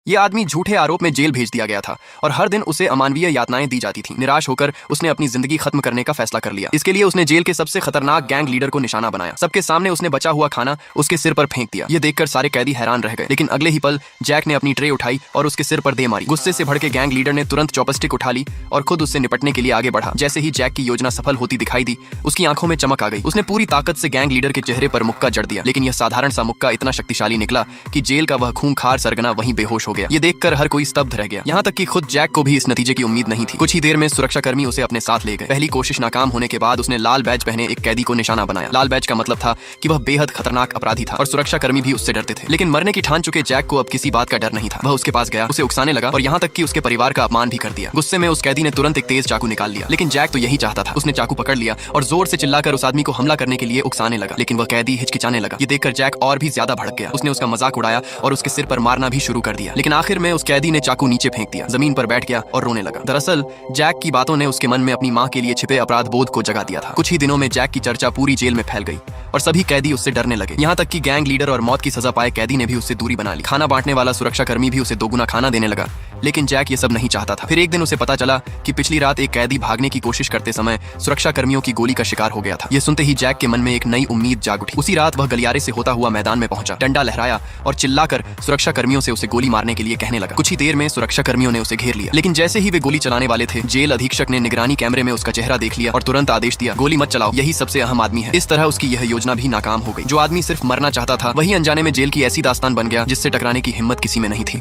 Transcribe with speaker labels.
Speaker 1: ये आदमी झूठे आरोप में जेल भेज दिया गया था और हर दिन उसे अमानवीय यातनाएं दी जाती थीं। निराश होकर उसने अपनी जिंदगी खत्म करने का फैसला कर लिया। इसके लिए उसने जेल के सबसे खतरनाक गैंग लीडर को निशाना बनाया। सबके सामने उसने बचा हुआ खाना उसके सिर पर फेंक दिया। ये देखकर सारे कैदी हैरान रह गए, लेकिन अगले ही पल जैक ने अपनी ट्रे उठाई और उसके सिर पर दे मारी। गुस्से से भड़के गैंग लीडर ने तुरंत चॉपस्टिक उठा ली और खुद उससे निपटने के लिए आगे बढ़ा। जैसे ही जैक की योजना सफल होती दिखाई दी, उसकी आंखों में चमक आ गई। उसने पूरी ताकत से गैंग लीडर के चेहरे पर मुक्का जड़ दिया, लेकिन यह साधारण सा मुक्का इतना शक्तिशाली निकला कि जेल का वह खूंखार सरगना वहीं बेहोश हो गया। ये देखकर हर कोई स्तब्ध रह गया, यहाँ तक कि खुद जैक को भी इस नतीजे की उम्मीद नहीं थी। कुछ ही देर में सुरक्षाकर्मी उसे अपने साथ ले गए। पहली कोशिश नाकाम होने के बाद उसने लाल बैज पहने एक कैदी को निशाना बनाया। लाल बैज का मतलब था कि वह बेहद खतरनाक अपराधी था और सुरक्षाकर्मी भी उससे डरते थे। लेकिन मरने की ठान चुके जैक को अब किसी बात का डर नहीं था। वह उसके पास गया, उसे उकसाने लगा और यहाँ तक कि उसके परिवार का अपमान भी कर दिया। गुस्से में उस कैदी ने तुरंत एक तेज चाकू निकाल लिया, लेकिन जैक तो यही चाहता था। उसने चाकू पकड़ लिया और जोर से चिल्लाकर उस आदमी को हमला करने के लिए उकसाने लगा, लेकिन वह कैदी हिचकिचाने लगा। ये देखकर जैक और भी ज्यादा भड़क गया। उसने उसका मजाक उड़ाया और उसके सिर पर मारना भी शुरू कर दिया, लेकिन आखिर में उस कैदी ने चाकू नीचे फेंक दिया, जमीन पर बैठ गया और रोने लगा। दरअसल जैक की बातों ने उसके मन में अपनी माँ के लिए छिपे अपराध बोध को जगा दिया था। कुछ ही दिनों में जैक की चर्चा पूरी जेल में फैल गई और सभी कैदी उससे डरने लगे। यहाँ तक कि गैंग लीडर और मौत की सजा पाए कैदी ने भी उससे दूरी बना ली। खाना बांटने वाला सुरक्षाकर्मी भी उसे दोगुना खाना देने लगा, लेकिन जैक ये सब नहीं चाहता था। फिर एक दिन उसे पता चला कि पिछली रात एक कैदी भागने की कोशिश करते समय सुरक्षाकर्मियों की गोली का शिकार हो गया था। ये सुनते ही जैक के मन में एक नई उम्मीद जाग उठी। उसी रात वह गलियारे से होता हुआ मैदान में पहुंचा, डंडा लहराया और चिल्लाकर सुरक्षाकर्मियों से उसे गोली मारने के लिए कहने लगा। कुछ ही देर में सुरक्षाकर्मियों ने उसे घेर लिया, लेकिन जैसे ही वे गोली चलाने वाले थे, जेल अधीक्षक ने निगरानी कैमरे में उसका चेहरा देख लिया और तुरंत आदेश दिया, गोली मत चलाओ, यही सबसे अहम आदमी है। इस तरह उसकी यह योजना भी नाकाम हो गई। जो आदमी सिर्फ मरना चाहता था, वही अनजाने में जेल की ऐसी दास्तान बन गया जिससे टकराने की हिम्मत किसी में नहीं थी।